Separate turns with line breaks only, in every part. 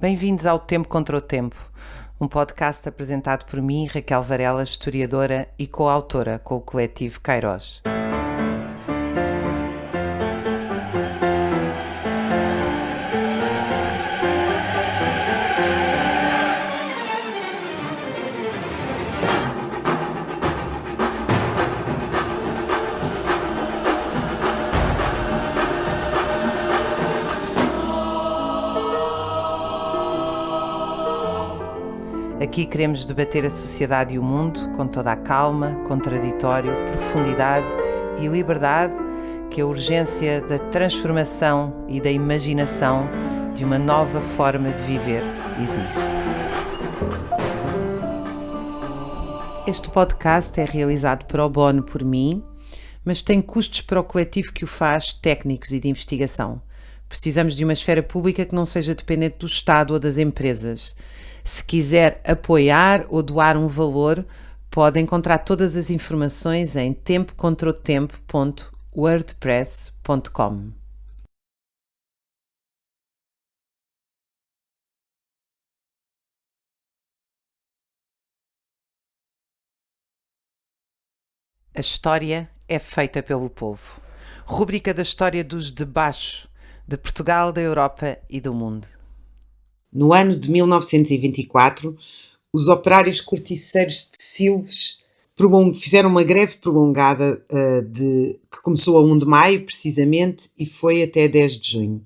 Bem-vindos ao Tempo Contra o Tempo, um podcast apresentado por mim, Raquel Varela, historiadora e coautora com o coletivo Kairos. Aqui queremos debater a sociedade e o mundo com toda a calma, contraditório, profundidade e liberdade que a urgência da transformação e da imaginação de uma nova forma de viver exige. Este podcast é realizado pro bono por mim, mas tem custos para o coletivo que o faz, técnicos e de investigação. Precisamos de uma esfera pública que não seja dependente do Estado ou das empresas. Se quiser apoiar ou doar um valor, pode encontrar todas as informações em TempoContraoTempo.wordpress.com. A história é feita pelo povo. Rúbrica da história dos de baixo, de Portugal, da Europa e do mundo.
No ano de 1924, os operários corticeiros de Silves fizeram uma greve prolongada que começou a 1 de maio, precisamente, e foi até 10 de junho.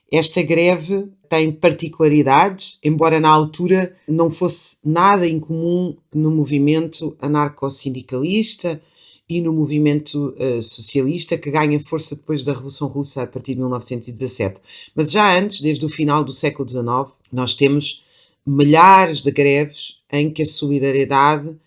Esta greve tem particularidades, embora na altura não fosse nada incomum no movimento anarcossindicalista e no movimento socialista, que ganha força depois da Revolução Russa a partir de 1917. Mas já antes, desde o final do século XIX, nós temos milhares de greves em que a solidariedade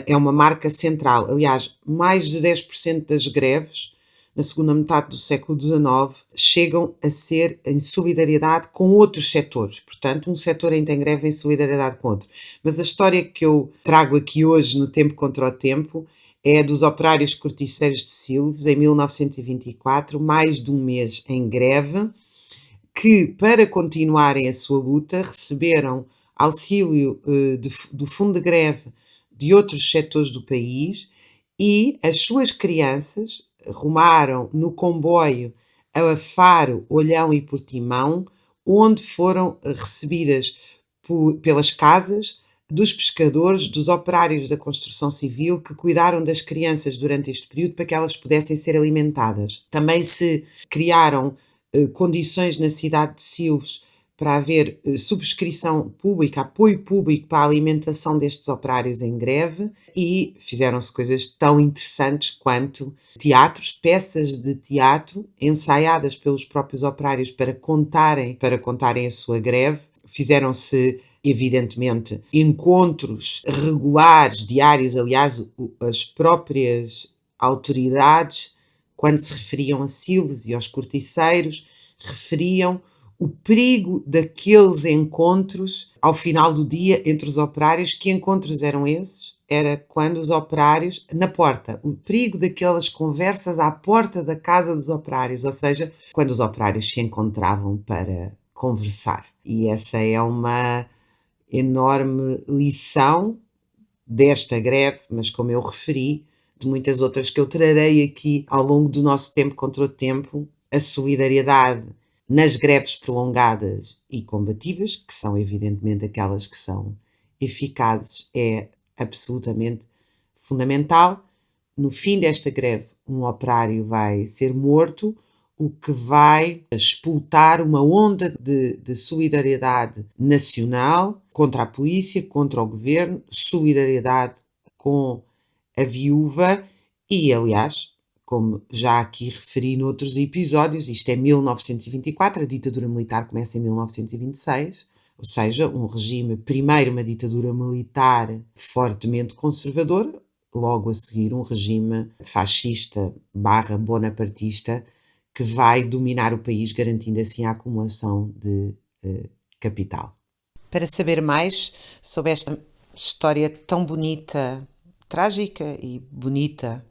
é uma marca central. Aliás, mais de 10% das greves, na segunda metade do século XIX, chegam a ser em solidariedade com outros setores. Portanto, um setor ainda tem greve em solidariedade com outro. Mas a história que eu trago aqui hoje no Tempo Contra o Tempo é dos operários corticeiros de Silves, em 1924, mais de um mês em greve, que, para continuarem a sua luta, receberam auxílio do fundo de greve de outros setores do país e as suas crianças rumaram no comboio a Faro, Olhão e Portimão, onde foram recebidas pelas casas dos pescadores, dos operários da construção civil que cuidaram das crianças durante este período para que elas pudessem ser alimentadas. Também se criaram condições na cidade de Silves para haver subscrição pública, apoio público para a alimentação destes operários em greve, e fizeram-se coisas tão interessantes quanto teatros, peças de teatro ensaiadas pelos próprios operários para contarem a sua greve. Fizeram-se, evidentemente, encontros regulares, diários. Aliás, as próprias autoridades, quando se referiam a Silves e aos corticeiros, referiam o perigo daqueles encontros ao final do dia entre os operários. Que encontros eram esses? Era quando os operários, na porta, o perigo daquelas conversas à porta da casa dos operários, ou seja, quando os operários se encontravam para conversar. E essa é uma enorme lição desta greve, mas como eu referi, de muitas outras que eu trarei aqui ao longo do nosso Tempo Contra o Tempo. A solidariedade nas greves prolongadas e combativas, que são evidentemente aquelas que são eficazes, é absolutamente fundamental. No fim desta greve, um operário vai ser morto, o que vai explotar uma onda de solidariedade nacional contra a polícia, contra o governo, solidariedade com a viúva e, aliás, como já aqui referi noutros episódios, isto é 1924, a ditadura militar começa em 1926, ou seja, primeiro uma ditadura militar fortemente conservadora, logo a seguir um regime fascista / bonapartista que vai dominar o país, garantindo assim a acumulação de capital.
Para saber mais sobre esta história tão bonita, trágica e bonita,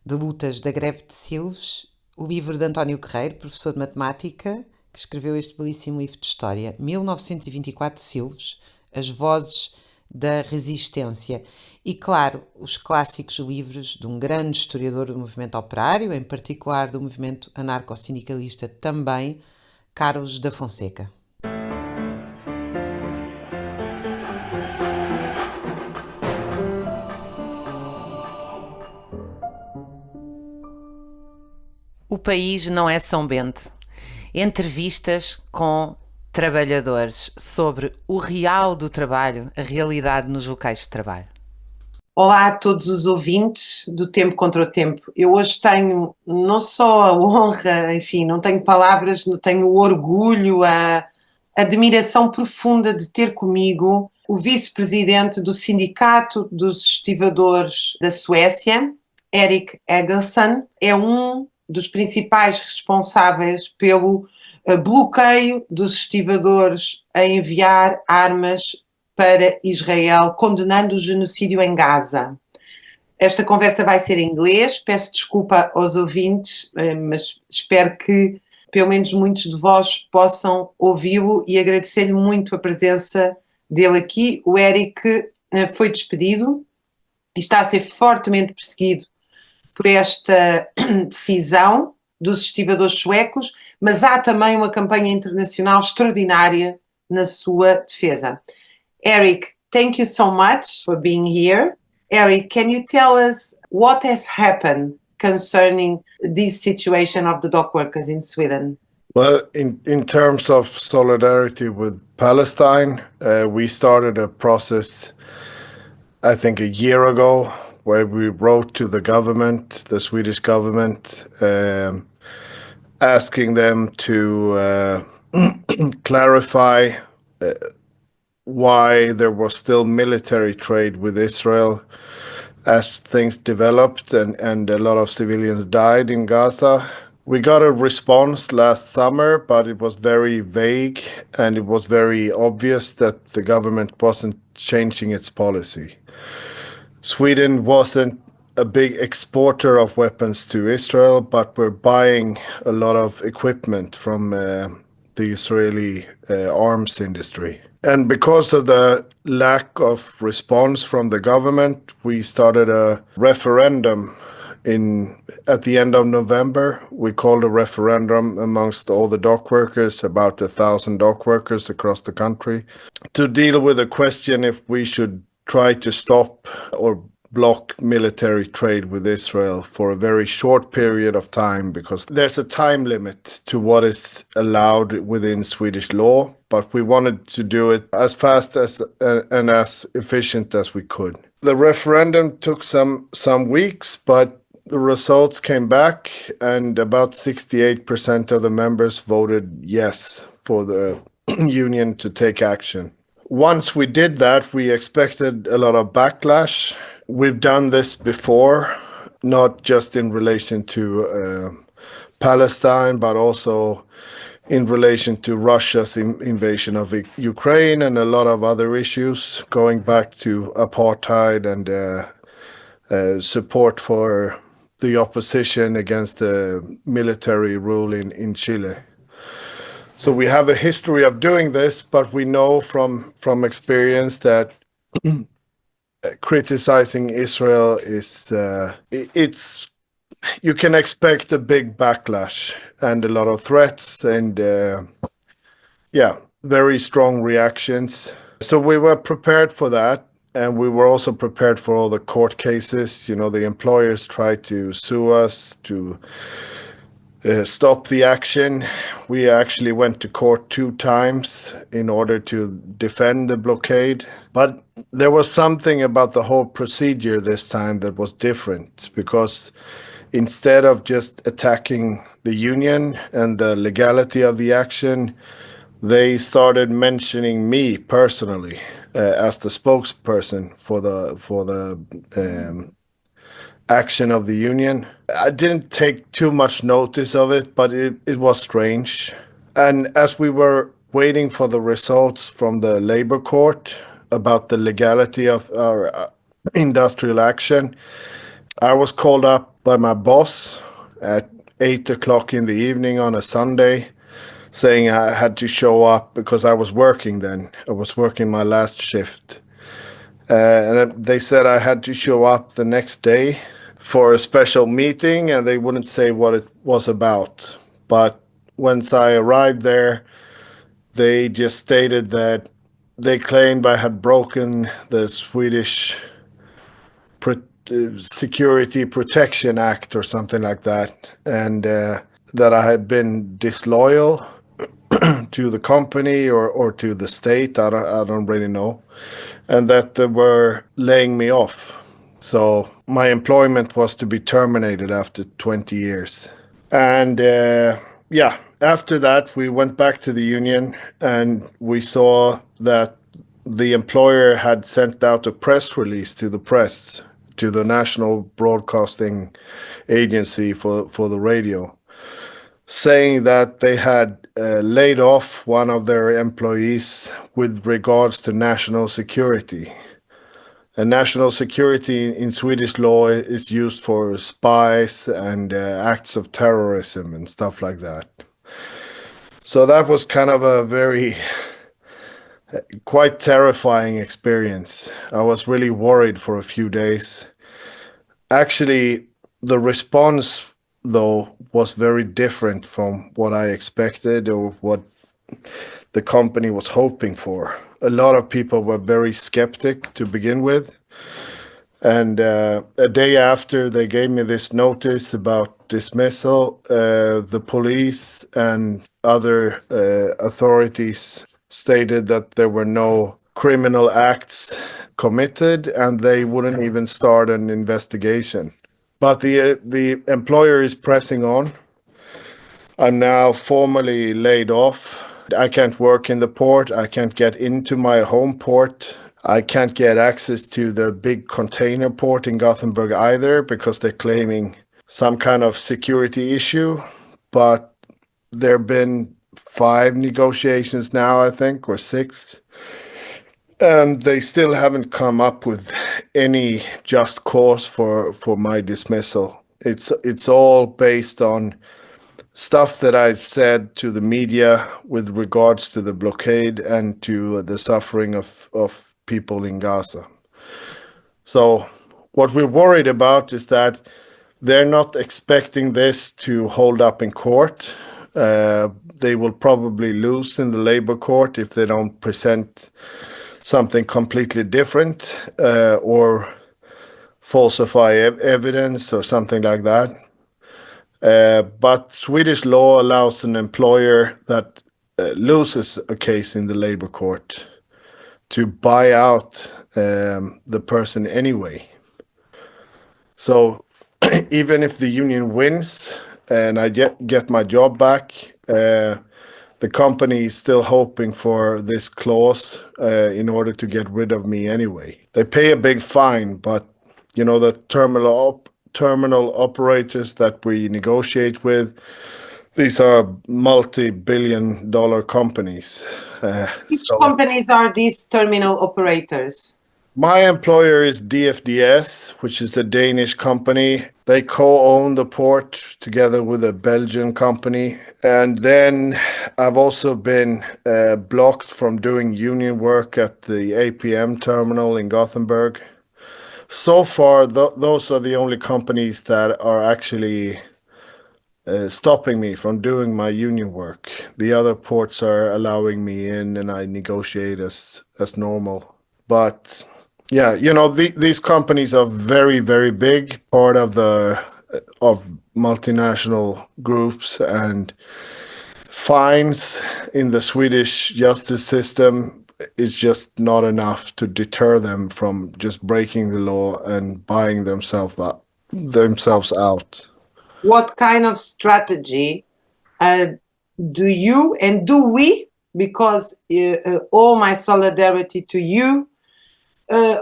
de lutas da greve de Silves, o livro de António Guerreiro, professor de matemática, que que escreveu este belíssimo livro de história, 1924 Silves, as vozes da resistência. E, claro, os clássicos livros de um grande historiador do movimento operário, em particular do movimento anarco-sindicalista também, Carlos da Fonseca. O País não é São Bento. Entrevistas com trabalhadores sobre o real do trabalho, a realidade nos locais de trabalho.
Olá a todos os ouvintes do Tempo Contra o Tempo. Eu hoje tenho não só a honra, enfim, não tenho palavras, não tenho o orgulho, a admiração profunda de ter comigo o vice-presidente do Sindicato dos Estivadores da Suécia, Erik Hogelson. É um dos principais responsáveis pelo bloqueio dos estivadores a enviar armas para Israel, condenando o genocídio em Gaza. Esta conversa vai ser em inglês, peço desculpa aos ouvintes, mas espero que pelo menos muitos de vós possam ouvi-lo e agradecer-lhe muito a presença dele aqui. O Erik foi despedido e está a ser fortemente perseguido por esta decisão dos estivadores suecos, mas há também uma campanha internacional extraordinária na sua defesa. Erik, thank you so much for being here. Erik, can you tell us what has happened concerning this situation of the dock workers in Sweden?
Well, in terms of solidarity with Palestine, we started a process, I think, a year ago, where we wrote to the government, the Swedish government, asking them to clarify why there was still military trade with Israel as things developed and a lot of civilians died in Gaza. We got a response last summer, but it was very vague and it was very obvious that the government wasn't changing its policy. Sweden wasn't a big exporter of weapons to Israel, but we're buying a lot of equipment from the Israeli arms industry. And because of the lack of response from the government, we started a referendum at the end of November. We called a referendum amongst all the dock workers, about 1,000 dock workers across the country, to deal with the question if we should try to stop or block military trade with Israel for a very short period of time, because there's a time limit to what is allowed within Swedish law, but we wanted to do it as fast as and as efficient as we could. The referendum took some weeks, but the results came back and about 68% of the members voted yes for the union to take action. Once we did that, we expected a lot of backlash. We've done this before, not just in relation to Palestine, but also in relation to Russia's invasion of Ukraine and a lot of other issues, going back to apartheid and support for the opposition against the military rule in Chile. So we have a history of doing this, but we know from experience that criticizing Israel is you can expect a big backlash and a lot of threats and very strong reactions. So we were prepared for that, and we were also prepared for all the court cases. You know, the employers tried to sue us to stop the action. We actually went to court 2 times in order to defend the blockade. But there was something about the whole procedure this time that was different, because instead of just attacking the union and the legality of the action, they started mentioning me personally as the spokesperson for the action of the union. I didn't take too much notice of it, but it was strange. And as we were waiting for the results from the labor court about the legality of our industrial action, I was called up by my boss at 8 o'clock in the evening on a Sunday, saying I had to show up because I was working then. I was working my last shift. And they said I had to show up the next day for a special meeting, and they wouldn't say what it was about. But once I arrived there, they just stated that they claimed I had broken the Swedish Security Protection Act or something like that, and that I had been disloyal to the company or to the state. I don't really know, and that they were laying me off. So my employment was to be terminated after 20 years. And after that, we went back to the union, and we saw that the employer had sent out a press release to the press, to the National Broadcasting Agency for the radio, saying that they had laid off one of their employees with regards to national security. And national security in Swedish law is used for spies and acts of terrorism and stuff like that. So that was kind of a very quite terrifying experience. I was really worried for a few days. Actually, the response, though, was very different from what I expected or what the company was hoping for. A lot of people were very skeptic to begin with. And a day after they gave me this notice about dismissal, the police and other authorities stated that there were no criminal acts committed and they wouldn't even start an investigation. But the employer is pressing on. I'm now formally laid off. I can't work in the port. I can't get into my home port. I can't get access to the big container port in Gothenburg either because they're claiming some kind of security issue. But there have been 5 negotiations now, I think, or 6. And they still haven't come up with any just cause for my dismissal. It's all based on stuff that I said to the media with regards to the blockade and to the suffering of people in Gaza. So what we're worried about is that they're not expecting this to hold up in court. They will probably lose in the labor court if they don't present something completely different or falsify evidence or something like that. But Swedish law allows an employer that loses a case in the labor court to buy out the person anyway. So even if the union wins and I get my job back, the company is still hoping for this clause in order to get rid of me anyway. They pay a big fine, but you know, the terminal operators that we negotiate with, these are multi-billion-dollar companies.
Which companies are these terminal operators?
My employer is DFDS, which is a Danish company. They co-own the port together with a Belgian company. And then I've also been blocked from doing union work at the APM terminal in Gothenburg. So far, those are the only companies that are actually stopping me from doing my union work. The other ports are allowing me in and I negotiate as normal. But yeah, you know, these companies are very, very big, part of multinational groups, and fines in the Swedish justice system is just not enough to deter them from just breaking the law and buying themselves out.
What kind of strategy do you and do we, because all my solidarity to you,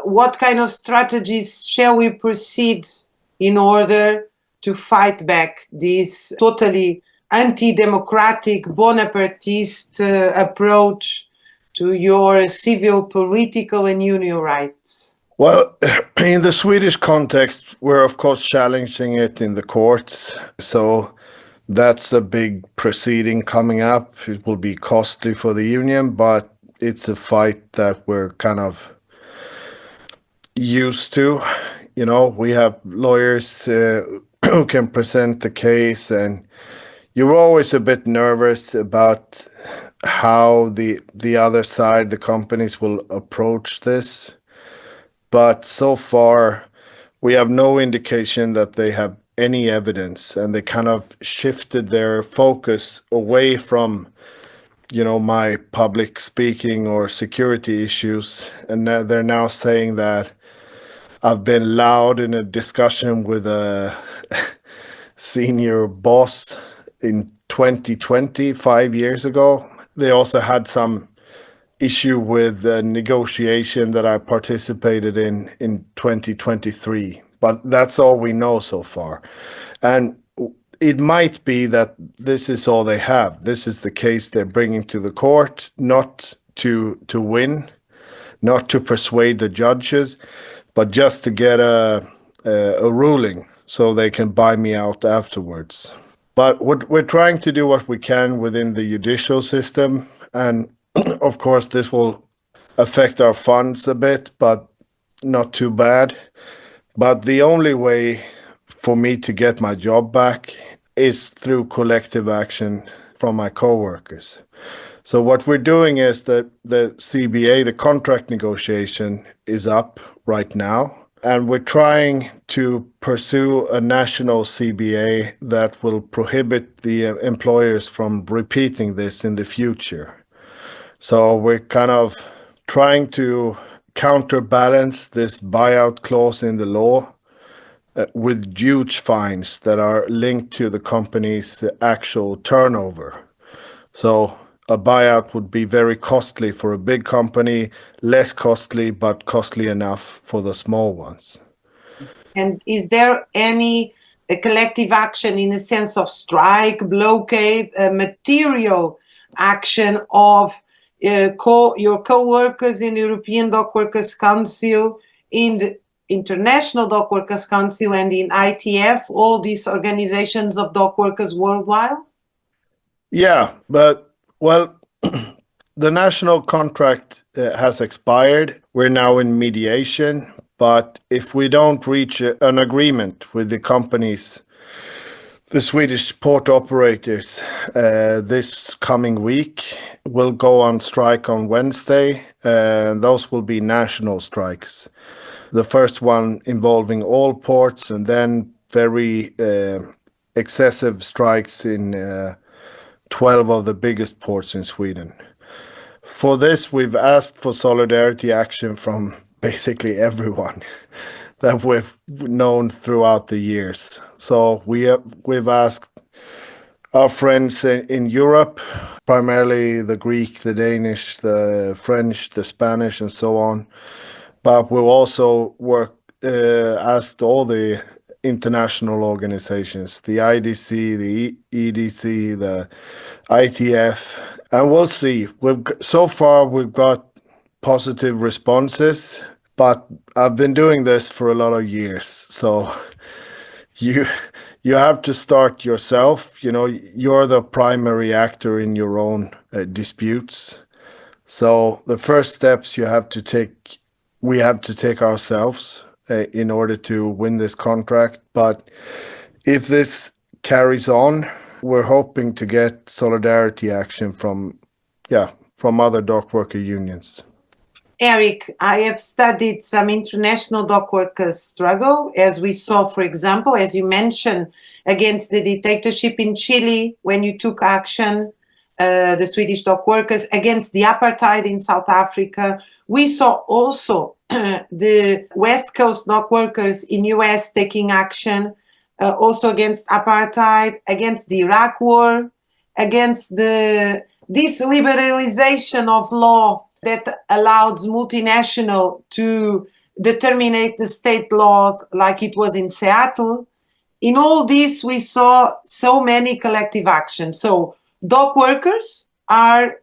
what kind of strategies shall we proceed in order to fight back this totally anti-democratic, Bonapartist approach to your civil, political and union rights?
Well, in the Swedish context, we're of course challenging it in the courts. So That's a big proceeding coming up. It will be costly for the union, but it's a fight that we're kind of used to. We have lawyers who can present the case, and you're always a bit nervous about how the other side, the companies, will approach this. But so far, we have no indication that they have any evidence, and they kind of shifted their focus away from my public speaking or security issues, and they're now saying that I've been loud in a discussion with a senior boss in 2020, 5 years ago. They also had some issue with the negotiation that I participated in 2023, but that's all we know so far. And it might be that this is all they have. This is the case they're bringing to the court, not to win, not to persuade the judges, but just to get a ruling so they can buy me out afterwards. But we're trying to do what we can within the judicial system, and of course this will affect our funds a bit, but not too bad. But the only way for me to get my job back is through collective action from my co-workers. So what we're doing is that the CBA, the contract negotiation, is up right now. And we're trying to pursue a national CBA that will prohibit the employers from repeating this in the future. So we're kind of trying to counterbalance this buyout clause in the law with huge fines that are linked to the company's actual turnover. So a buyout would be very costly for a big company, less costly, but costly enough for the small ones.
And is there any collective action in the sense of strike, blockade, material action of your co-workers in the European Dock Workers Council, in the International Dock Workers Council, and in ITF, all these organizations of dock workers worldwide?
Yeah, but, well, the national contract has expired. We're now in mediation, but if we don't reach an agreement with the companies, the Swedish port operators, this coming week, we'll go on strike on Wednesday. Those will be national strikes. The first one involving all ports, and then very excessive strikes in 12 of the biggest ports in Sweden. For this, we've asked for solidarity action from basically everyone that we've known throughout the years. So we've asked our friends in Europe, primarily the Greek, the Danish, the French, the Spanish, and so on. But we've also asked all the international organizations, the IDC, the EDC, the ITF, and we'll see. So far we've got positive responses, but I've been doing this for a lot of years, so you have to start yourself. You're the primary actor in your own disputes. So the first steps we have to take ourselves in order to win this contract. But if this carries on, we're hoping to get solidarity action from other dock worker unions.
Erik, I have studied some international dock workers' struggle, as we saw, for example, as you mentioned, against the dictatorship in Chile, when you took action, the Swedish dock workers, against the apartheid in South Africa. We saw also the West Coast dock workers in US taking action, also against apartheid, against the Iraq War, against this liberalization of law that allows multinational to determine the state laws, like it was in Seattle. In all this, we saw so many collective actions. So dock workers are,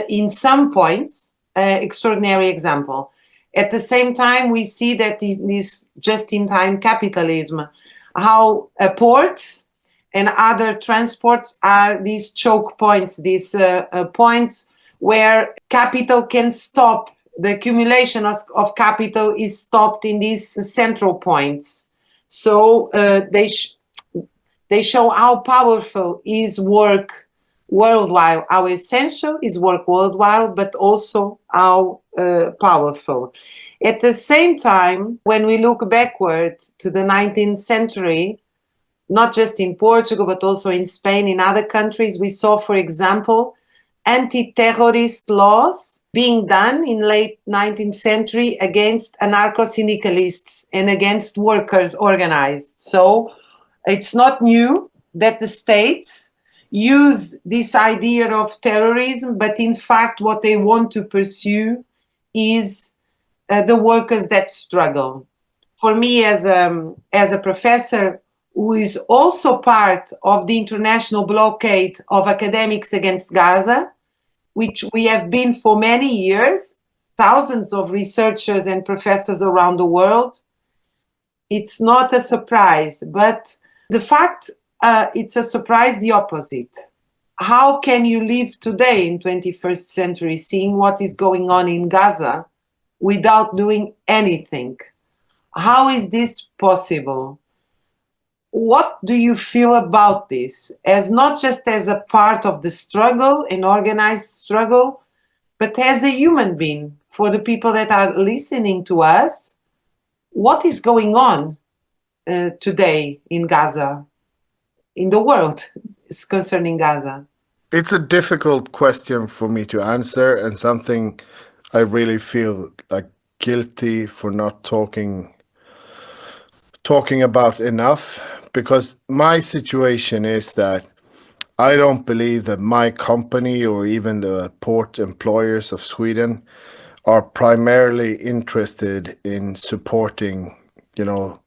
in some points, extraordinary example. At the same time, we see that this just-in-time capitalism, how ports and other transports are these choke points, these points where capital can stop. The accumulation of capital is stopped in these central points. So they show how powerful is work worldwide, how essential is work worldwide, but also how powerful. At the same time, when we look backward to the 19th century, not just in Portugal, but also in Spain, in other countries, we saw, for example, anti-terrorist laws being done in late 19th century against anarcho-syndicalists and against workers organized. So it's not new that the states use this idea of terrorism, but in fact what they want to pursue is the workers that struggle. For me, as a professor who is also part of the international blockade of academics against Gaza, which we have been for many years, thousands of researchers and professors around the world, it's not a surprise. But the fact it's a surprise, the opposite. How can you live today in 21st century seeing what is going on in Gaza without doing anything? How is this possible? What do you feel about this, as not just as a part of the struggle, an organized struggle, but as a human being? For the people that are listening to us, what is going on today in Gaza, in the world, concerning Gaza?
It's a difficult question for me to answer, and something I really feel like guilty for not talking about enough, because my situation is that I don't believe that my company or even the port employers of Sweden are primarily interested in supporting,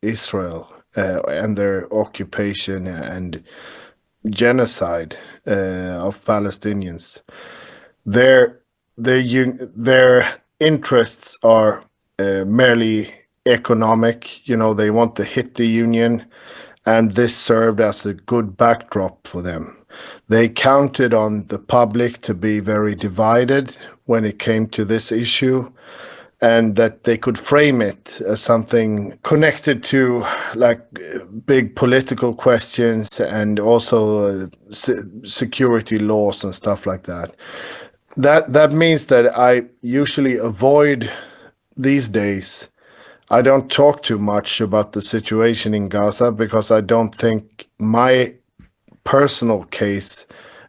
Israel and their occupation and genocide of Palestinians. Their interests are merely economic. They want to hit the union, and this served as a good backdrop for them. They counted on the public to be very divided when it came to this issue, and that they could frame it as something connected to like big political questions and also security laws and stuff like that. That means that I usually avoid these days. I don't talk too much about the situation in Gaza because I don't think my personal case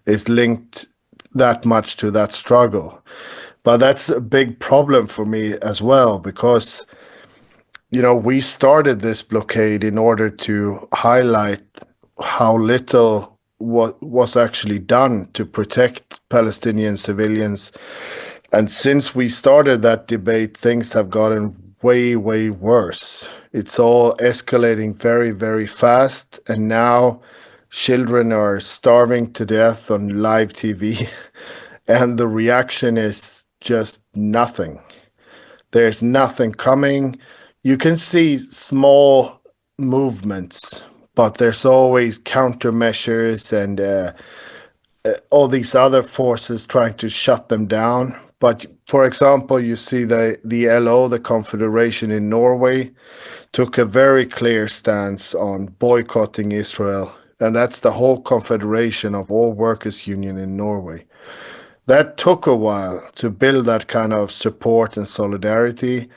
is linked that much to that struggle. But that's a big problem for me as well, because, we started this blockade in order to highlight how little was actually done to protect Palestinian civilians. And since we started that debate, things have gotten way, way worse. It's all escalating very, very fast. And now children are starving to death on live TV. And the reaction is just nothing. There's nothing coming. You can see small movements, but there's always countermeasures and all these other forces trying to shut them down. But for example, you see the LO, the Confederation in Norway, took a very clear stance on boycotting Israel. And that's the whole confederation of all workers' union in Norway. That took a while to build that kind of support and solidarity.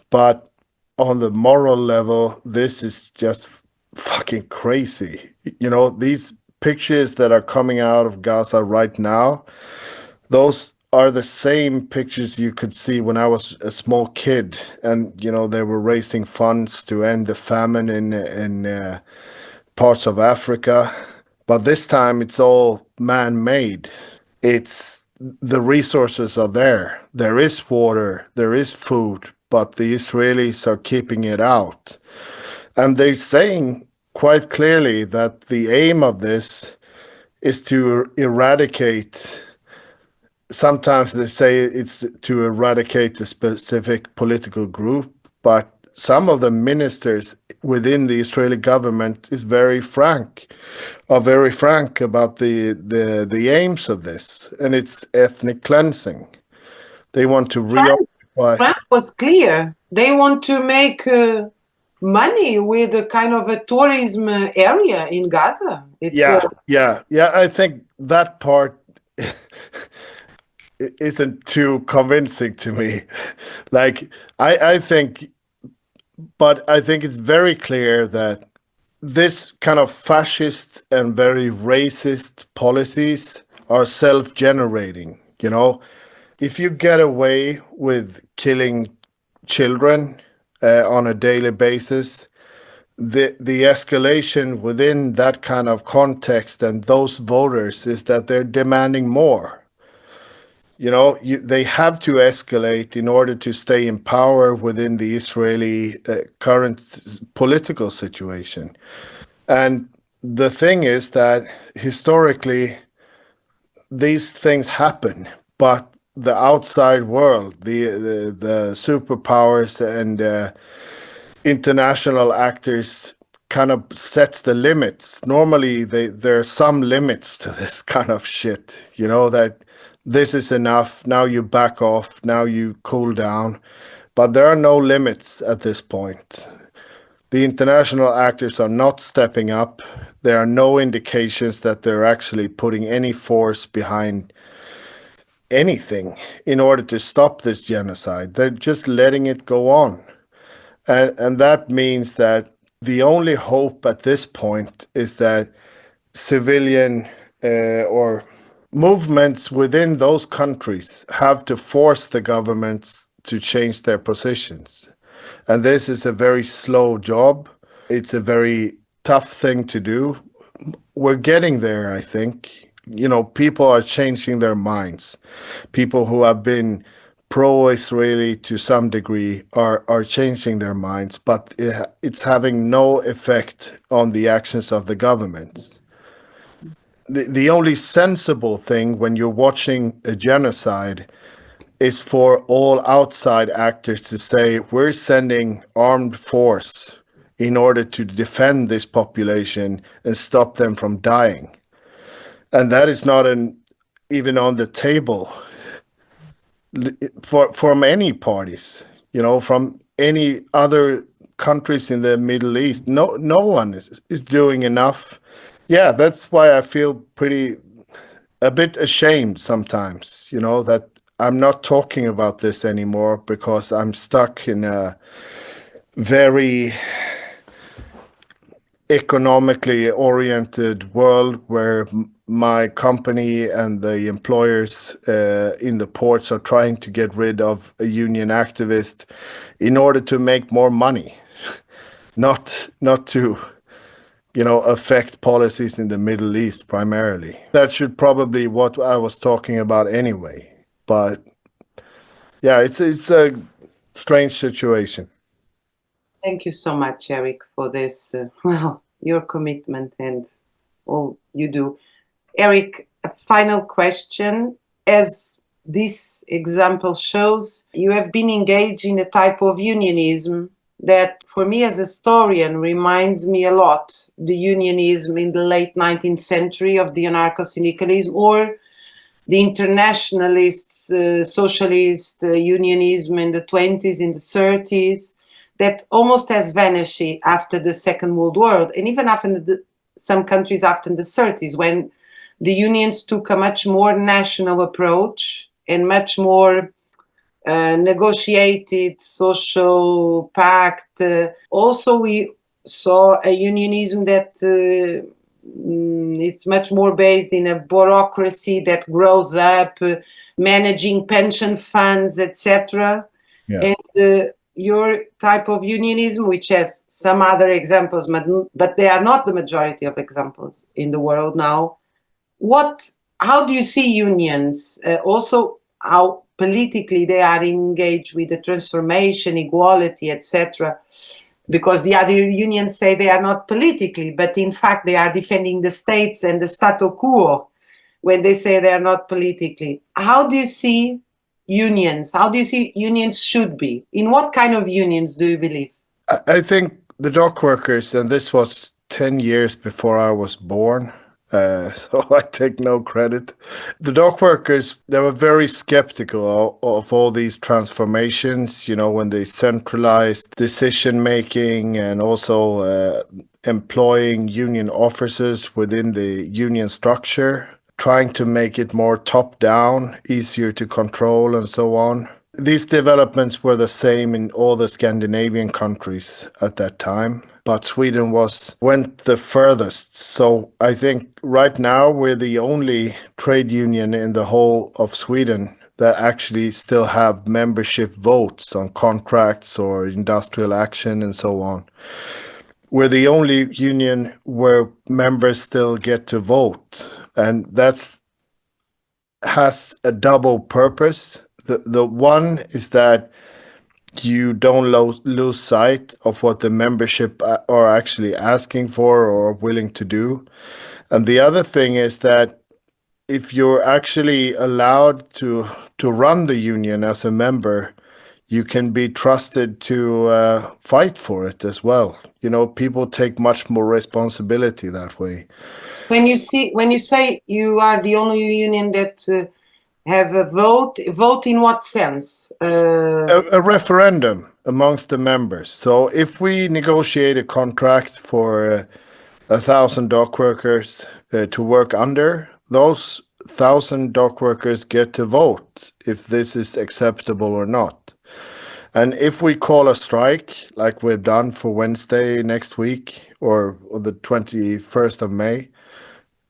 But on the moral level, this is just fucking crazy. These pictures that are coming out of Gaza right now, those are the same pictures you could see when I was a small kid, and they were raising funds to end the famine in parts of Africa. But this time it's all man-made. It's the resources are there. There is water, there is food, but the Israelis are keeping it out. And they're saying quite clearly that the aim of this is to eradicate. Sometimes they say it's to eradicate a specific political group, but some of the ministers within the Israeli government is very frank about the aims of this, and it's ethnic cleansing. They want to reoccupy.
Trump was clear. They want to make money with a kind of a tourism area in Gaza.
I think that part isn't too convincing to me. Like, I think it's very clear that this kind of fascist and very racist policies are self-generating. If you get away with killing children on a daily basis, the escalation within that kind of context and those voters is that they're demanding more. They have to escalate in order to stay in power within the Israeli current political situation. And the thing is that historically, these things happen, but the outside world, the superpowers and international actors kind of sets the limits. Normally, there are some limits to this kind of shit, that this is enough, now you back off, now you cool down. But there are no limits at this point. The international actors are not stepping up. There are no indications that they're actually putting any force behind anything in order to stop this genocide. They're just letting it go on. And that means that the only hope at this point is that civilian or movements within those countries have to force the governments to change their positions. And this is a very slow job. It's a very tough thing to do. We're getting there, I think. People are changing their minds. People who have been pro-Israeli to some degree are changing their minds, but it's having no effect on the actions of the governments. The only sensible thing when you're watching a genocide is for all outside actors to say, we're sending armed force in order to defend this population and stop them from dying. And that is not even on the table from any parties, from any other countries in the Middle East. No one is doing enough. Yeah, that's why I feel a bit ashamed sometimes, that I'm not talking about this anymore because I'm stuck in a very economically oriented world where my company and the employers in the ports are trying to get rid of a union activist in order to make more money, not to affect policies in the Middle East primarily. That should probably what I was talking about anyway. But yeah, it's a strange situation.
Thank you so much, Erik, for this, your commitment and all you do. Erik, a final question. As this example shows, you have been engaged in a type of unionism that, for me as a historian, reminds me a lot the unionism in the late 19th century of the anarcho-syndicalism, or the internationalist, socialist unionism in the 20s, in the 30s, that almost has vanished after the Second World War, and even after some countries after the 30s, when the unions took a much more national approach and much more negotiated social pact. Also, we saw a unionism that it's much more based in a bureaucracy that grows up, managing pension funds, etc. Yeah. And your type of unionism, which has some other examples, but they are not the majority of examples in the world now. How do you see unions? Also, how politically they are engaged with the transformation, equality, etc. Because the other unions say they are not politically, but in fact they are defending the states and the status quo when they say they are not politically. How do you see unions? How do you see unions should be? In what kind of unions do you believe?
I think the dock workers, and this was 10 years before I was born, so I take no credit. The dock workers, they were very skeptical of all these transformations, when they centralized decision making and also employing union officers within the union structure, trying to make it more top down, easier to control, and so on. These developments were the same in all the Scandinavian countries at that time, but Sweden went the furthest. So I think right now we're the only trade union in the whole of Sweden that actually still have membership votes on contracts or industrial action and so on. We're the only union where members still get to vote, and has a double purpose. The one is that you don't lose sight of what the membership are actually asking for or willing to do. And the other thing is that if you're actually allowed to run the union as a member, you can be trusted to fight for it as well. People take much more responsibility that way.
When you say you are the only union that have a vote in what sense?
A referendum amongst the members. So if we negotiate a contract for 1,000 dock workers to work under, those 1,000 dock workers get to vote if this is acceptable or not. And if we call a strike, like we've done for Wednesday next week or the 21st of May,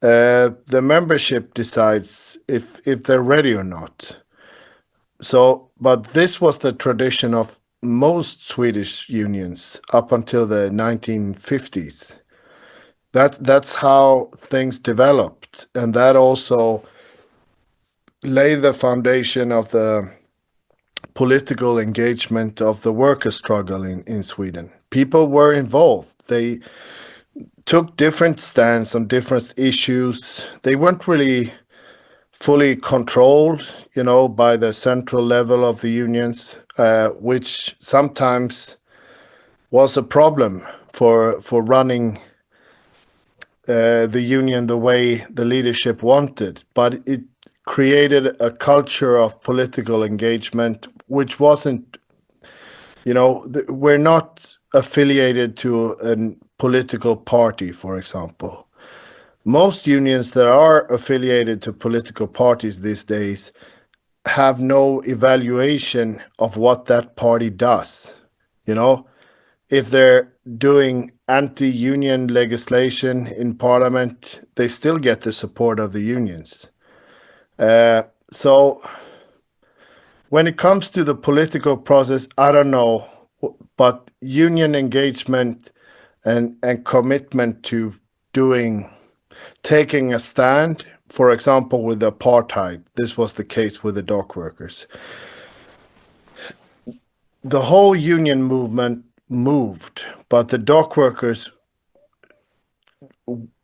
the membership decides if they're ready or not. So, but this was the tradition of most Swedish unions up until the 1950s. That's how things developed, and that also laid the foundation of the political engagement of the worker struggle in Sweden. People were involved. They took different stands on different issues. They weren't really fully controlled, by the central level of the unions, which sometimes was a problem for running the union the way the leadership wanted. But it created a culture of political engagement, which wasn't, we're not affiliated to a political party, for example. Most unions that are affiliated to political parties these days have no evaluation of what that party does. If they're doing anti-union legislation in parliament, they still get the support of the unions. So when it comes to the political process, I don't know, but union engagement and commitment to taking a stand, for example, with apartheid, this was the case with the dock workers. The whole union movement moved, but the dock workers,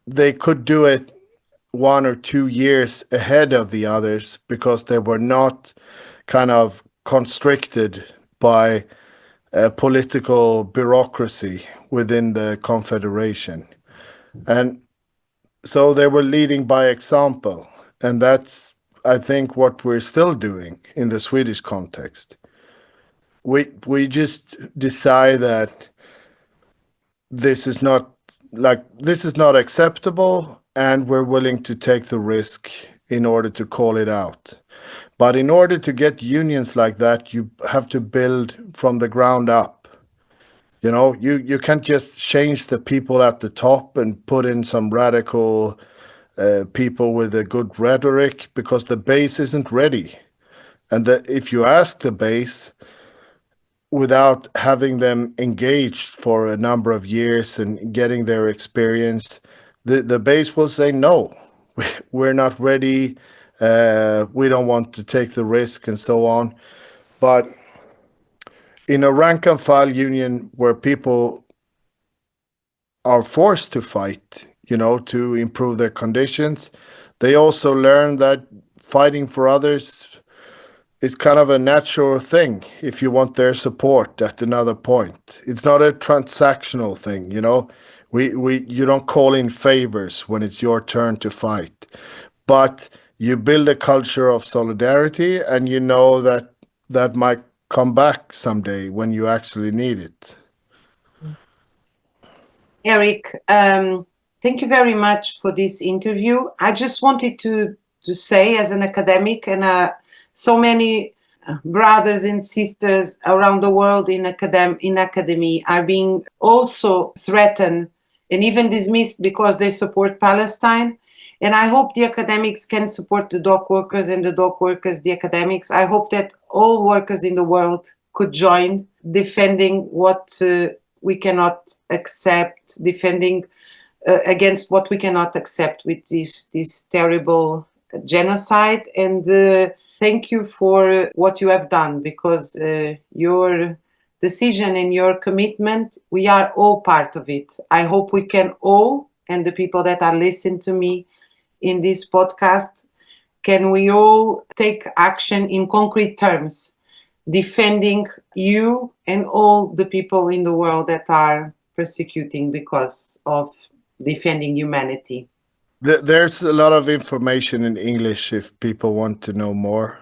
they could do it 1 or 2 years ahead of the others because they were not kind of constricted by a political bureaucracy within the confederation. And so they were leading by example. And that's, I think, what we're still doing in the Swedish context. We just decide that this is not acceptable, and we're willing to take the risk in order to call it out. But in order to get unions like that, you have to build from the ground up. You can't just change the people at the top and put in some radical people with a good rhetoric, because the base isn't ready. And if you ask the base, without having them engaged for a number of years and getting their experience, the base will say, no, we're not ready, we don't want to take the risk, and so on. But in a rank and file union where people are forced to fight, to improve their conditions, they also learn that fighting for others it's kind of a natural thing if you want their support at another point. It's not a transactional thing, you know. You don't call in favors when it's your turn to fight, but you build a culture of solidarity, and you know that that might come back someday when you actually need it.
Erik, thank you very much for this interview. I just wanted to say, as an academic, and so many brothers and sisters around the world in academy are being also threatened and even dismissed because they support Palestine. And I hope the academics can support the dock workers, and the dock workers the academics. I hope that all workers in the world could join defending what we cannot accept, defending against what we cannot accept with this terrible genocide. And thank you for what you have done, because your decision and your commitment, we are all part of it. I hope we can all, and the people that are listening to me in this podcast, can we all take action in concrete terms, defending you and all the people in the world that are persecuting because of defending humanity.
There's a lot of information in English if people want to know more.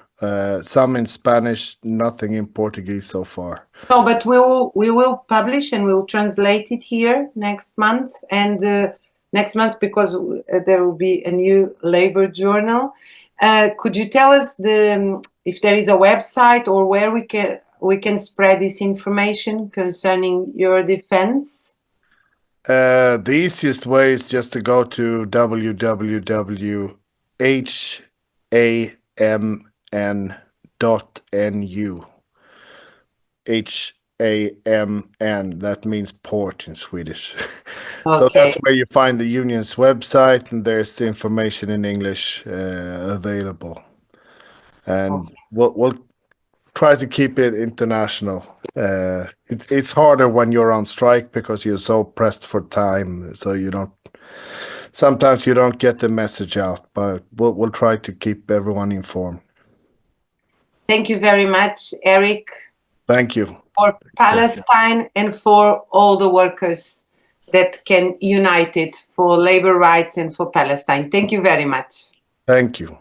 Some in Spanish, nothing in Portuguese so far.
No, but we will publish and we'll translate it here next month. And next month, because there will be a new labor journal. Could you tell us if there is a website or where we can spread this information concerning your defense?
The easiest way is just to go to www.hamn.nu. HAMN, that means port in Swedish.
Okay.
So that's where you find the union's website, and there's information in English available. And we'll try to keep it international. It's harder when you're on strike because you're so pressed for time, so sometimes you don't get the message out, but we'll try to keep everyone informed.
Thank you very much, Erik.
Thank you.
For Palestine and for all the workers that can unite it for labor rights and for Palestine. Thank you very much.
Thank you.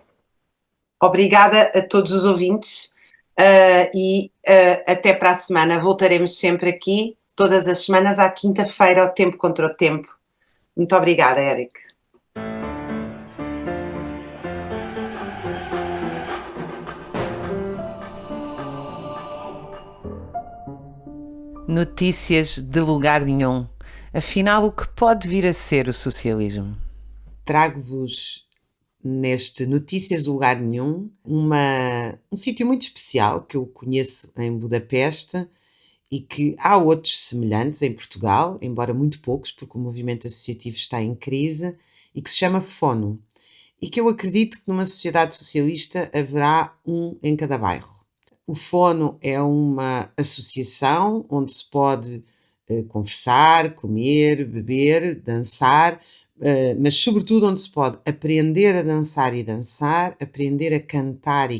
Obrigada a todos os ouvintes e até para a semana. Voltaremos sempre aqui, todas as semanas, à quinta-feira, ao Tempo contra o Tempo. Muito obrigada, Erik.
Notícias de Lugar Nenhum. Afinal, o que pode vir a ser o socialismo?
Trago-vos neste Notícias de Lugar Nenhum um sítio muito especial que eu conheço em Budapeste e que há outros semelhantes em Portugal, embora muito poucos, porque o movimento associativo está em crise, e que se chama Fono, e que eu acredito que numa sociedade socialista haverá um em cada bairro. O Fono é uma associação onde se pode conversar, comer, beber, dançar, mas sobretudo onde se pode aprender a dançar e dançar, aprender a cantar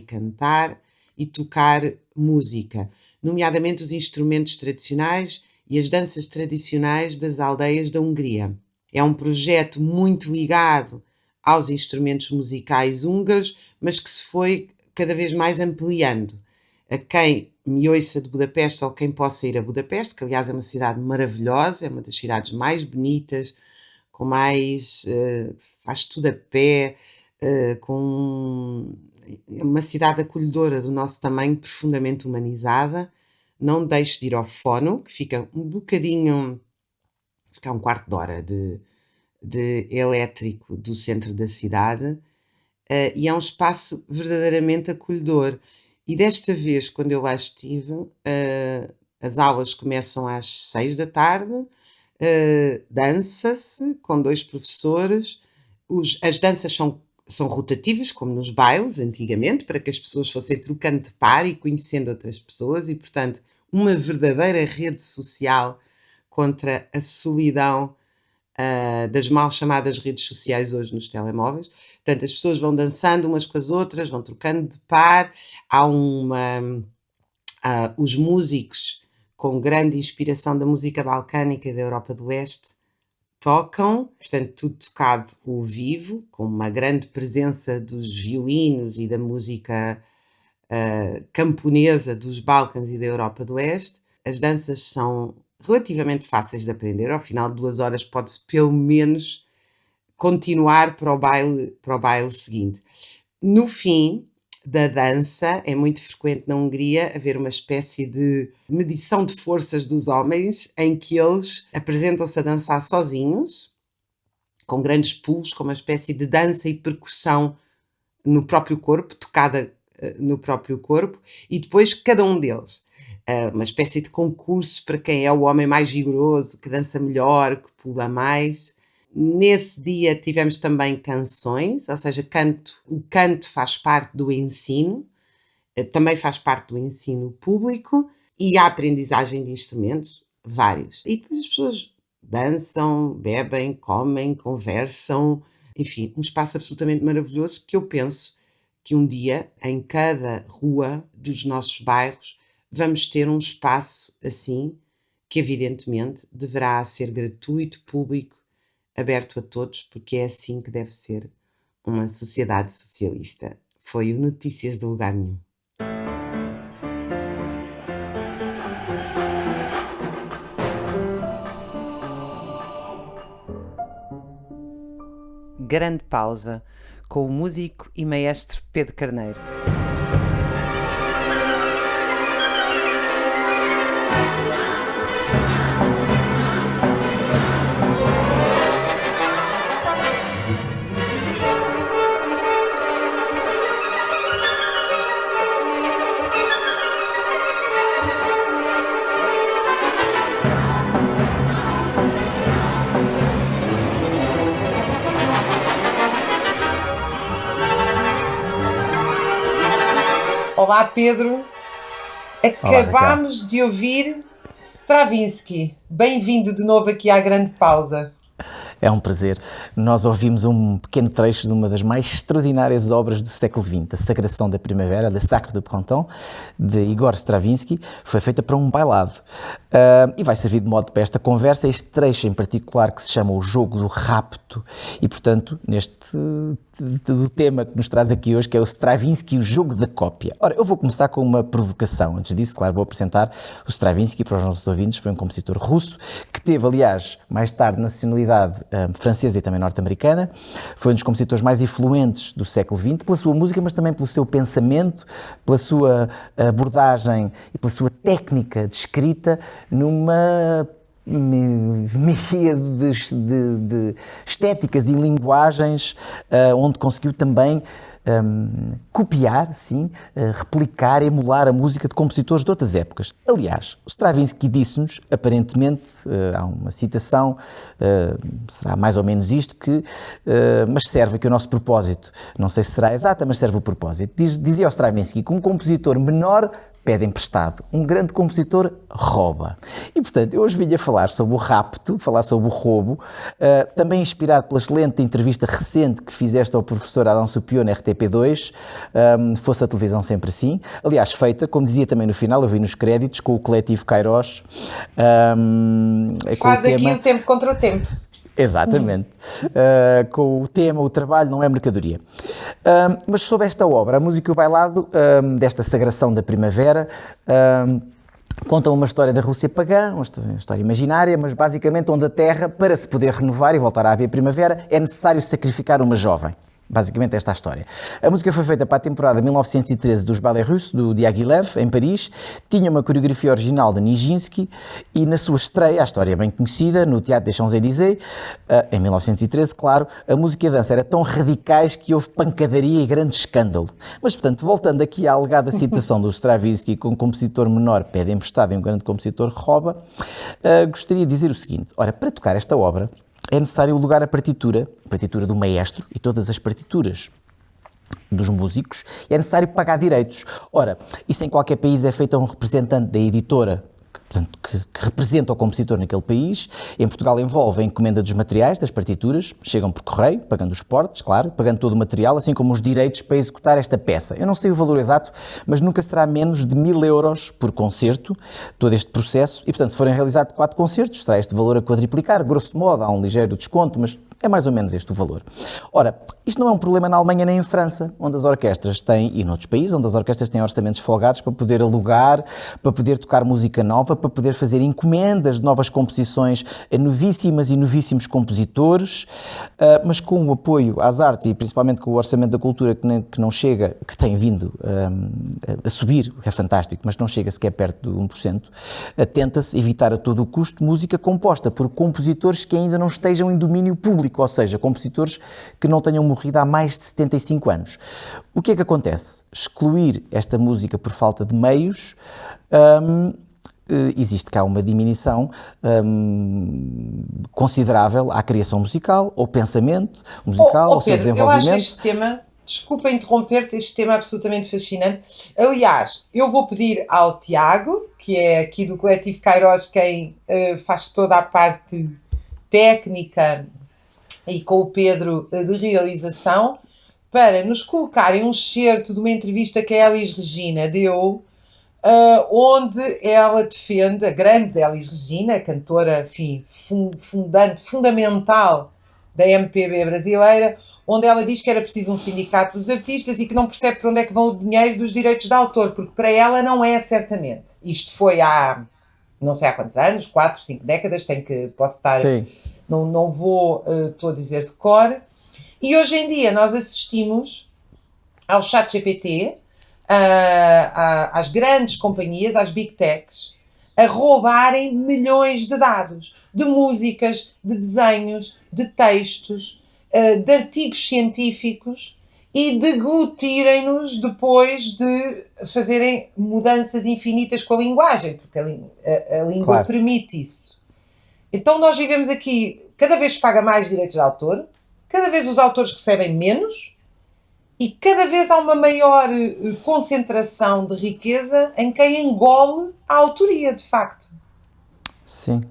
e tocar música, nomeadamente os instrumentos tradicionais e as danças tradicionais das aldeias da Hungria. É um projeto muito ligado aos instrumentos musicais húngaros, mas que se foi cada vez mais ampliando. A quem me ouça de Budapeste ou quem possa ir a Budapeste, que aliás é uma cidade maravilhosa, é uma das cidades mais bonitas, com mais... faz tudo a pé, com uma cidade acolhedora do nosso tamanho, profundamente humanizada. Não deixe de ir ao Fono, que fica um bocadinho... fica a um quarto de hora de elétrico do centro da cidade, e é um espaço verdadeiramente acolhedor. E desta vez, quando eu lá estive, as aulas começam às 6 da tarde, dança-se com 2 professores, as danças são rotativas, como nos bailes antigamente, para que as pessoas fossem trocando de par e conhecendo outras pessoas, e portanto uma verdadeira rede social contra a solidão das mal chamadas redes sociais hoje nos telemóveis. Portanto, as pessoas vão dançando umas com as outras, vão trocando de par, os músicos com grande inspiração da música balcânica e da Europa do Oeste tocam, portanto tudo tocado ao vivo, com uma grande presença dos violinos e da música camponesa dos Balcãs e da Europa do Oeste. As danças são relativamente fáceis de aprender, ao final de 2 horas pode-se pelo menos continuar para o baile seguinte. No fim da dança, é muito frequente na Hungria haver uma espécie de medição de forças dos homens em que eles apresentam-se a dançar sozinhos, com grandes pulos, com uma espécie de dança e percussão no próprio corpo, tocada no próprio corpo, e depois cada um deles. Uma espécie de concurso para quem é o homem mais vigoroso, que dança melhor, que pula mais. Nesse dia tivemos também canções, ou seja, o canto faz parte do ensino, também faz parte do ensino público, e a aprendizagem de instrumentos, vários. E depois as pessoas dançam, bebem, comem, conversam, enfim, um espaço absolutamente maravilhoso que eu penso que um dia, em cada rua dos nossos bairros, vamos ter um espaço assim, que evidentemente deverá ser gratuito, público, aberto a todos, porque é assim que deve ser uma sociedade socialista. Foi o Notícias de Lugar Nenhum.
Grande Pausa, com o músico e maestro Pedro Carneiro.
Olá, Pedro. Acabámos de ouvir Stravinsky. Bem-vindo de novo aqui à Grande Pausa.
É um prazer. Nós ouvimos um pequeno trecho de uma das mais extraordinárias obras do século XX, A Sagração da Primavera, Le Sacre du Printemps, de Igor Stravinsky. Foi feita para um bailado. E vai servir de modo para esta conversa, este trecho em particular que se chama O Jogo do Rapto. E, portanto, do tema que nos traz aqui hoje, que é o Stravinsky, o Jogo da Cópia. Ora, eu vou começar com uma provocação. Antes disso, claro, vou apresentar o Stravinsky para os nossos ouvintes. Foi um compositor russo que teve, aliás, mais tarde nacionalidade francesa e também norte-americana. Foi um dos compositores mais influentes do século XX, pela sua música, mas também pelo seu pensamento, pela sua abordagem e pela sua técnica de escrita numa miríade de estéticas e linguagens, onde conseguiu também copiar, sim, replicar, emular a música de compositores de outras épocas. Aliás, o Stravinsky disse-nos, aparentemente, há uma citação, será mais ou menos isto, mas serve aqui o nosso propósito. Não sei se será exata, mas serve o propósito. Dizia o Stravinsky que um compositor menor pede emprestado, um grande compositor rouba. E, portanto, eu hoje vim a falar sobre o rapto, falar sobre o roubo, também inspirado pela excelente entrevista recente que fizeste ao professor Adão Supiô na RTP2, Fosse a Televisão Sempre Assim, aliás, feita, como dizia também no final, eu vi nos créditos, com o coletivo Kairos.
Faz aqui o tempo contra o tempo.
Exatamente, com o tema, o trabalho não é mercadoria. Mas sobre esta obra, a música e o bailado, desta sagração da primavera, conta uma história da Rússia pagã, uma história imaginária, mas basicamente onde a terra, para se poder renovar e voltar a haver primavera, é necessário sacrificar uma jovem. Basicamente esta é a história. A música foi feita para a temporada 1913 dos ballets russos, do Diaghilev, em Paris. Tinha uma coreografia original de Nijinsky e na sua estreia, a história é bem conhecida, no Teatro des Champs-Élysées, em 1913, claro, a música e a dança eram tão radicais que houve pancadaria e grande escândalo. Mas, portanto, voltando aqui à alegada citação do Stravinsky, que um compositor menor pede emprestado e um grande compositor rouba, gostaria de dizer o seguinte. Ora, para tocar esta obra, é necessário alugar a partitura do maestro e todas as partituras dos músicos, é necessário pagar direitos. Ora, isso em qualquer país é feito a um representante da editora, que portanto, que representa o compositor naquele país. Em Portugal envolve a encomenda dos materiais, das partituras, chegam por correio, pagando os portes, claro, pagando todo o material, assim como os direitos para executar esta peça. Eu não sei o valor exato, mas nunca será menos de 1.000 euros por concerto, todo este processo, e portanto, se forem realizados 4 concertos, será este valor a quadriplicar, grosso modo, há um ligeiro desconto, mas é mais ou menos este o valor. Ora, isto não é um problema na Alemanha nem em França, onde as orquestras têm, e noutros países, onde as orquestras têm orçamentos folgados para poder alugar, para poder tocar música nova, para poder fazer encomendas de novas composições a novíssimas e novíssimos compositores, mas com o apoio às artes e principalmente com o orçamento da cultura que não chega, que tem vindo a subir, o que é fantástico, mas não chega sequer perto de 1%, tenta-se evitar a todo o custo música composta por compositores que ainda não estejam em domínio público, ou seja, compositores que não tenham morrido há mais de 75 anos. O que é que acontece? Excluir esta música por falta de meios, existe cá uma diminuição considerável à criação musical, ao pensamento musical, ao seu desenvolvimento.
Eu acho este tema, desculpa interromper-te, este tema é absolutamente fascinante. Aliás, eu vou pedir ao Tiago, que é aqui do Coletivo Kairos, quem faz toda a parte técnica, e com o Pedro de realização, para nos colocarem um excerto de uma entrevista que a Elis Regina deu, onde ela defende, a grande Elis Regina, cantora, enfim, fundamental da MPB brasileira, onde ela diz que era preciso um sindicato dos artistas e que não percebe para onde é que vão o dinheiro dos direitos de autor, porque para ela não é, certamente. Isto foi há, não sei há quantos anos, 4, 5 décadas, posso estar... Sim. Não vou, estou a dizer de cor. E hoje em dia nós assistimos ao ChatGPT, às grandes companhias, às big techs, a roubarem milhões de dados, de músicas, de desenhos, de textos, de artigos científicos e deglutirem-nos depois de fazerem mudanças infinitas com a linguagem, porque a língua claro. Permite isso. Então nós vivemos aqui, cada vez se paga mais direitos de autor, cada vez os autores recebem menos e cada vez há uma maior concentração de riqueza em quem engole a autoria, de facto.
Sim.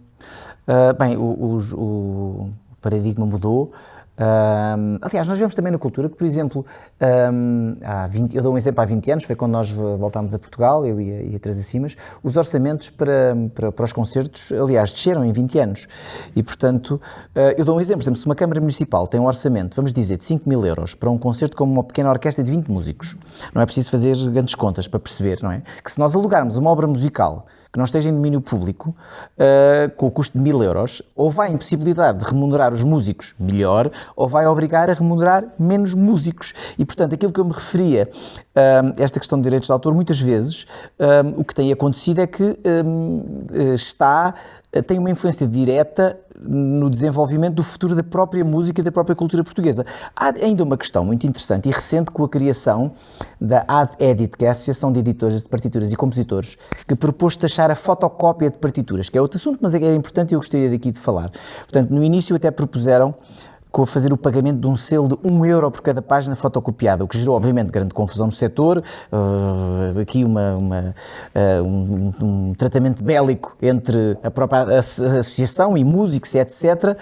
Bem, o paradigma mudou. Aliás, nós vemos também na cultura que, por exemplo, eu dou um exemplo, há 20 anos, foi quando nós voltámos a Portugal, eu e a Teresa Simas, os orçamentos para os concertos, aliás, desceram em 20 anos. E, portanto, eu dou um exemplo, por exemplo, se uma Câmara Municipal tem um orçamento, vamos dizer, de 5.000 euros para um concerto com uma pequena orquestra de 20 músicos, não é preciso fazer grandes contas para perceber, não é? Que se nós alugarmos uma obra musical que não esteja em domínio público, com o custo de 1.000 euros, ou vai impossibilitar de remunerar os músicos melhor, ou vai obrigar a remunerar menos músicos. E, portanto, aquilo que eu me referia, esta questão de direitos de autor, muitas vezes, o que tem acontecido é que tem uma influência direta no desenvolvimento do futuro da própria música e da própria cultura portuguesa. Há ainda uma questão muito interessante e recente com a criação da AdEdit, que é a Associação de Editores de Partituras e Compositores, que propôs taxar a fotocópia de partituras, que é outro assunto, mas é importante e eu gostaria daqui de falar. Portanto, no início até propuseram fazer o pagamento de um selo de 1 euro por cada página fotocopiada, o que gerou, obviamente, grande confusão no setor, aqui um tratamento bélico entre a própria associação e músicos, etc.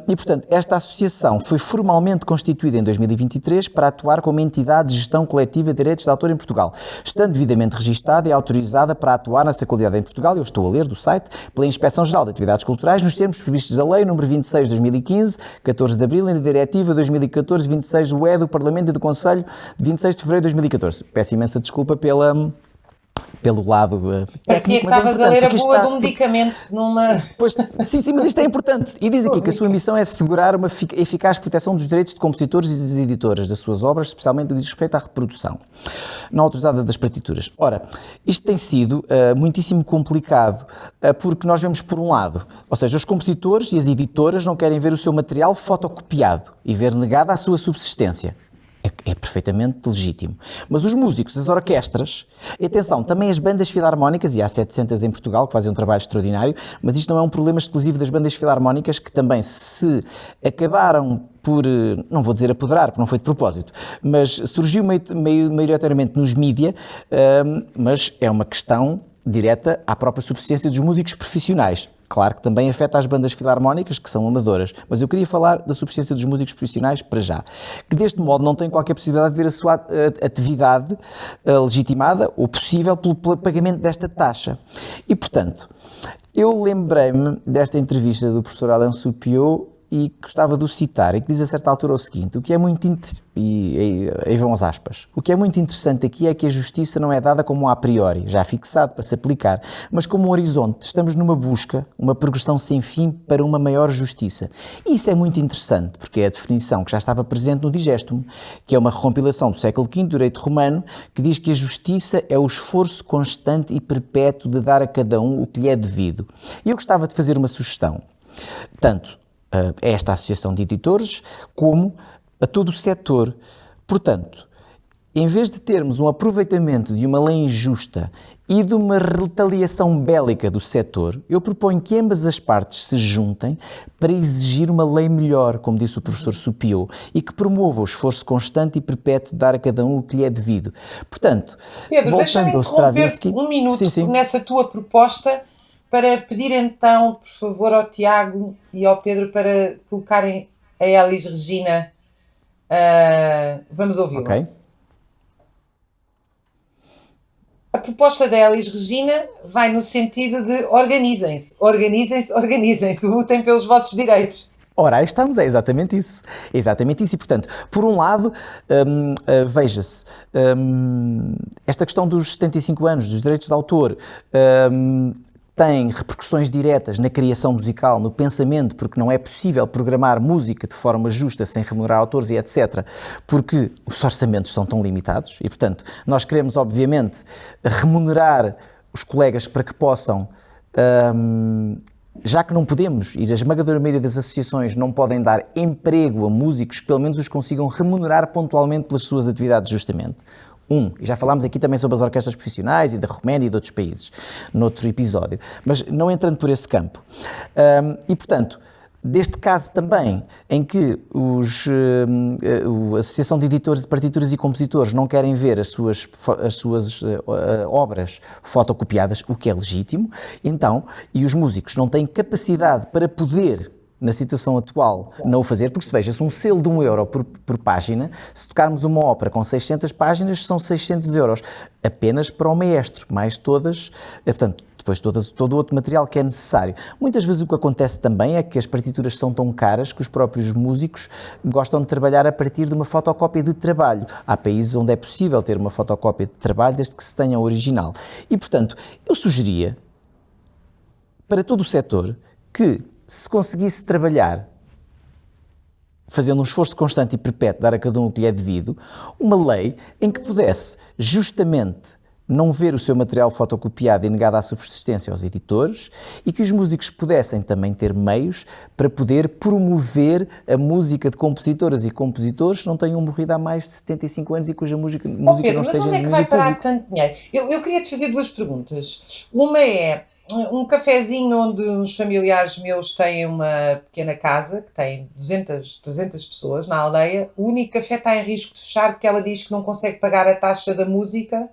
E, portanto, esta associação foi formalmente constituída em 2023 para atuar como entidade de gestão coletiva de direitos de autor em Portugal, estando devidamente registada e autorizada para atuar nessa qualidade em Portugal, eu estou a ler do site, pela Inspeção-Geral de Atividades Culturais, nos termos previstos da Lei nº 26 de 2015, 14 de Abril, e na Diretiva 2014-26 UE do Parlamento e do Conselho de 26 de Fevereiro de 2014. Peço imensa desculpa pelo lado
parecia que estavas a ler a bula de um medicamento numa...
Pois, sim, mas isto é importante. E diz aqui que a sua missão é assegurar uma eficaz proteção dos direitos de compositores e das editoras das suas obras, especialmente no que diz respeito à reprodução não autorizada das partituras. Ora, isto tem sido muitíssimo complicado, porque nós vemos por um lado, ou seja, os compositores e as editoras não querem ver o seu material fotocopiado e ver negada a sua subsistência. É perfeitamente legítimo. Mas os músicos, as orquestras, e atenção, também as bandas filarmónicas, e há 700 em Portugal que fazem um trabalho extraordinário, mas isto não é um problema exclusivo das bandas filarmónicas, que também se acabaram por, não vou dizer apoderar, porque não foi de propósito, mas surgiu maioritariamente nos mídia, mas é uma questão direta à própria subsistência dos músicos profissionais. Claro que também afeta as bandas filarmónicas, que são amadoras, mas eu queria falar da subsistência dos músicos profissionais para já, que deste modo não têm qualquer possibilidade de ver a sua atividade legitimada ou possível pelo pagamento desta taxa. E, portanto, eu lembrei-me desta entrevista do professor Alain Soupiot e gostava de o citar, e que diz a certa altura o seguinte: o que é muito aí vão as aspas, o que é muito interessante aqui é que a justiça não é dada como a priori, já fixado para se aplicar, mas como um horizonte. Estamos numa busca, uma progressão sem fim para uma maior justiça. E isso é muito interessante, porque é a definição que já estava presente no Digesto, que é uma recompilação do século V do direito romano, que diz que a justiça é o esforço constante e perpétuo de dar a cada um o que lhe é devido. E eu gostava de fazer uma sugestão, tanto a esta associação de editores, como a todo o setor. Portanto, em vez de termos um aproveitamento de uma lei injusta e de uma retaliação bélica do setor, eu proponho que ambas as partes se juntem para exigir uma lei melhor, como disse o professor Soupiot, e que promova o esforço constante e perpétuo de dar a cada um o que lhe é devido. Portanto,
Pedro, deixa-me interromper-te um minuto nessa tua proposta, para pedir então, por favor, ao Tiago e ao Pedro para colocarem a Elis Regina. Vamos ouvi-la.
Ok.
A proposta da Elis Regina vai no sentido de organizem-se, lutem pelos vossos direitos.
Ora, aí estamos, é exatamente isso. É exatamente isso. E, portanto, por um lado, veja-se, esta questão dos 75 anos, dos direitos de autor, tem repercussões diretas na criação musical, no pensamento, porque não é possível programar música de forma justa sem remunerar autores e etc., porque os orçamentos são tão limitados e, portanto, nós queremos, obviamente, remunerar os colegas para que possam, já que não podemos, e a esmagadora maioria das associações não podem dar emprego a músicos, que pelo menos os consigam remunerar pontualmente pelas suas atividades, justamente. E já falámos aqui também sobre as orquestras profissionais e da Roménia e de outros países, noutro episódio, mas não entrando por esse campo. E, portanto, deste caso também, em que a Associação de Editores de Partituras e Compositores não querem ver as suas obras fotocopiadas, o que é legítimo, então, e os músicos não têm capacidade para poder, na situação atual, não o fazer, porque se veja-se um selo de €1 por página, se tocarmos uma ópera com 600 páginas, são 600 euros, apenas para o maestro, mais todas, portanto, depois todo o outro material que é necessário. Muitas vezes o que acontece também é que as partituras são tão caras que os próprios músicos gostam de trabalhar a partir de uma fotocópia de trabalho. Há países onde é possível ter uma fotocópia de trabalho desde que se tenha o original. E, portanto, eu sugeria, para todo o setor, que se conseguisse trabalhar, fazendo um esforço constante e perpétuo, dar a cada um o que lhe é devido, uma lei em que pudesse justamente não ver o seu material fotocopiado e negado à subsistência aos editores e que os músicos pudessem também ter meios para poder promover a música de compositoras e compositores que não tenham morrido há mais de 75 anos e cuja música
Pedro,
não esteja no
mas onde é que vai parar tanto dinheiro? Eu queria te fazer duas perguntas. Uma é um cafezinho onde uns familiares meus têm uma pequena casa que tem 200, 300 pessoas na aldeia. O único café está em risco de fechar porque ela diz que não consegue pagar a taxa da música,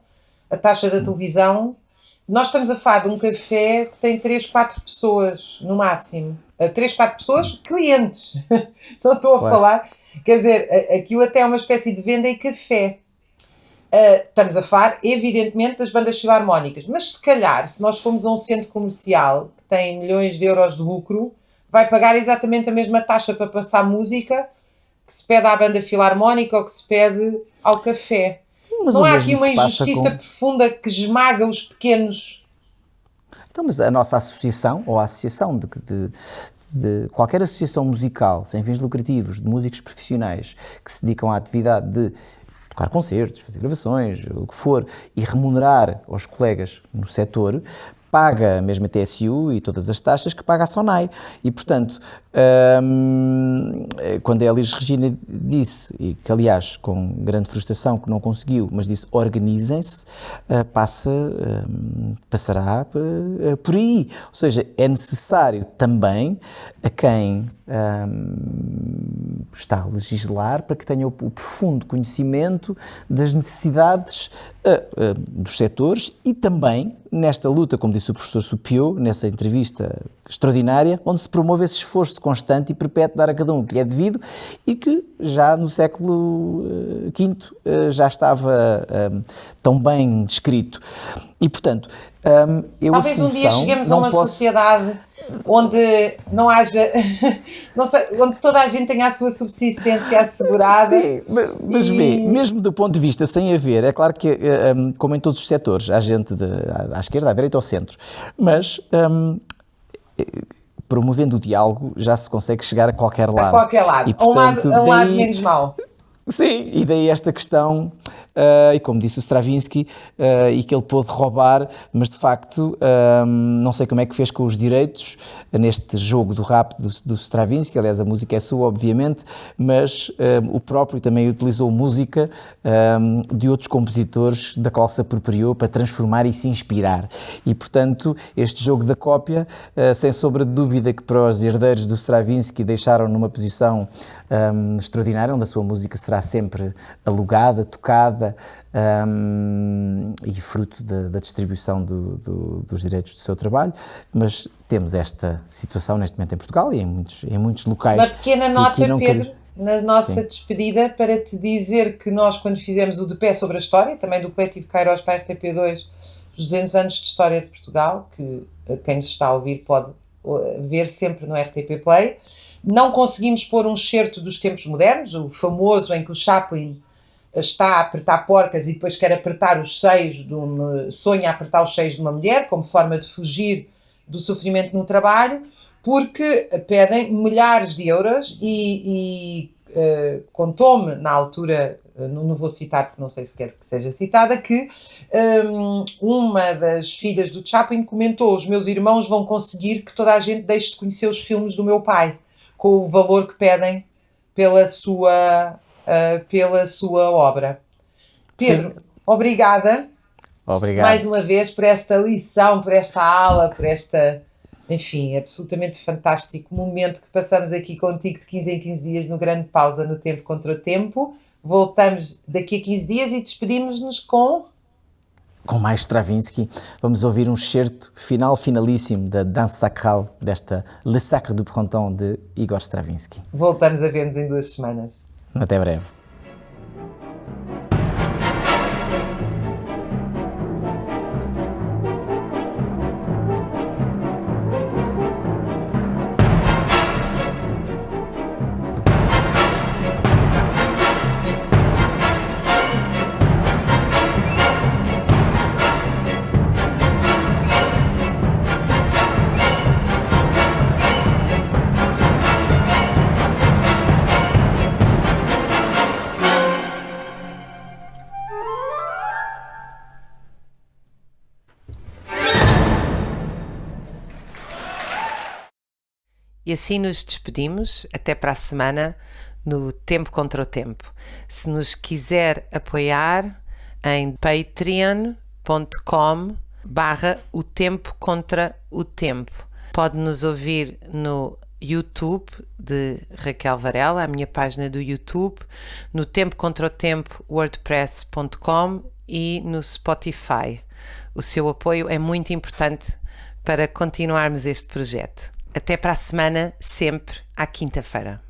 a taxa da televisão. Nós estamos a falar de um café que tem 3, 4 pessoas no máximo. 3, 4 pessoas, clientes. Não estou a falar. Quer dizer, aquilo até é uma espécie de venda e café. Estamos a falar, evidentemente, das bandas filarmónicas, mas se calhar, se nós formos a um centro comercial que tem milhões de euros de lucro, vai pagar exatamente a mesma taxa para passar música que se pede à banda filarmónica ou que se pede ao café. Mas não há aqui uma injustiça profunda que esmaga os pequenos?
Então, mas a nossa associação, ou a associação de qualquer associação musical sem fins lucrativos, de músicos profissionais que se dedicam à atividade de tocar concertos, fazer gravações, o que for, e remunerar aos colegas no setor, paga a mesma TSU e todas as taxas que paga a SONAI. E, portanto, quando a Elis Regina disse, e que aliás com grande frustração que não conseguiu, mas disse organizem-se, passará por aí. Ou seja, é necessário também a quem está a legislar para que tenha o profundo conhecimento das necessidades dos setores e também nesta luta, como disse o professor Supiu, nessa entrevista extraordinária, onde se promove esse esforço constante e perpétuo de dar a cada um o que lhe é devido e que já no século V já estava tão bem descrito. E, portanto,
talvez um dia cheguemos a uma sociedade onde não haja, não sei, onde toda a gente tenha a sua subsistência assegurada.
Sim, mas vê, mesmo do ponto de vista sem haver, é claro que, como em todos os setores, há gente à esquerda, à direita ou ao centro, mas promovendo o diálogo já se consegue chegar a qualquer lado.
A qualquer lado,
e, portanto,
a um lado menos mau.
Sim, e daí esta questão, e como disse o Stravinsky, e que ele pôde roubar, mas de facto não sei como é que fez com os direitos neste jogo do rap do Stravinsky, aliás a música é sua obviamente, mas o próprio também utilizou música de outros compositores da qual se apropriou para transformar e se inspirar. E portanto este jogo da cópia, sem sombra de dúvida que para os herdeiros do Stravinsky deixaram numa posição extraordinária, onde a sua música será sempre alugada, tocada e fruto da distribuição dos direitos do seu trabalho, mas temos esta situação neste momento em Portugal e em muitos locais.
Uma pequena nota, Pedro, na nossa despedida, para te dizer que nós, quando fizemos o De Pé sobre a História, também do coletivo Queiroz para a RTP2, os 200 anos de História de Portugal, que quem nos está a ouvir pode ver sempre no RTP Play, não conseguimos pôr um excerto dos tempos modernos, o famoso em que o Chaplin está a apertar porcas e depois quer apertar os seios, sonha apertar os seios de uma mulher, como forma de fugir do sofrimento no trabalho, porque pedem milhares de euros e contou-me na altura, não vou citar porque não sei se quer que seja citada, que uma das filhas do Chaplin comentou: os meus irmãos vão conseguir que toda a gente deixe de conhecer os filmes do meu pai, com o valor que pedem pela sua obra. Pedro, obrigada.
Obrigado.
Mais uma vez por esta lição, por esta aula, por esta, enfim, absolutamente fantástico momento que passamos aqui contigo de 15 em 15 dias no Grande Pausa, no Tempo Contra o Tempo. Voltamos daqui a 15 dias e despedimos-nos com
mais Stravinsky. Vamos ouvir um excerto finalíssimo da danse sacral desta Le Sacre du Printemps de Igor Stravinsky.
Voltamos a ver-nos em 2 semanas.
Até breve.
E assim nos despedimos, até para a semana no Tempo Contra o Tempo. Se nos quiser apoiar em patreon.com/o Tempo Contra o Tempo. Pode nos ouvir no YouTube de Raquel Varela, a minha página do YouTube, no TempoContraoTempo wordpress.com e no Spotify. O seu apoio é muito importante para continuarmos este projeto. Até para a semana, sempre à quinta-feira.